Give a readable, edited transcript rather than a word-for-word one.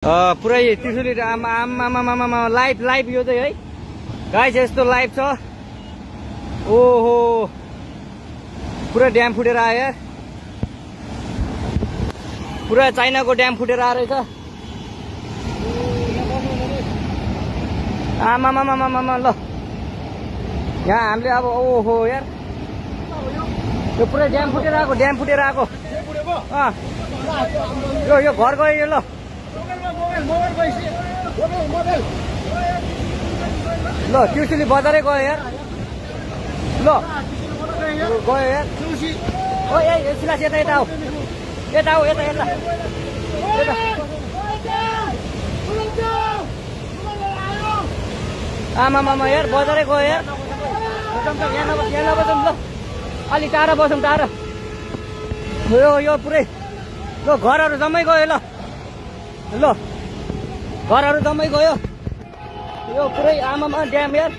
पुरै त्रिशुली आमा लाइभ यो चाहिँ है गाइस यस्तो लाइभ छ। ओहो पुरा ड्याम फुटेर आयो यार, पुरा चाइनाको ड्याम फुटेर आएर रहेछ। आमामामामामा ल यहाँ हामीले अब ओहो यार यो पुरै ड्याम फुटेर आएको यो घर गयो यो। ल ल त्रिशुली बजारै गयो यार। ल गयो यार ओ ए सिलास यता आऊ यता आमामामा यार बजारै गयो यार। यहाँ नबसौँ ल अलि टाढा बसौँ टाढा। यो पुरै ल घरहरू जम्मै गयो। ल घरहरू जम्मै गयो यो पुरै आमामा ड्याम यार।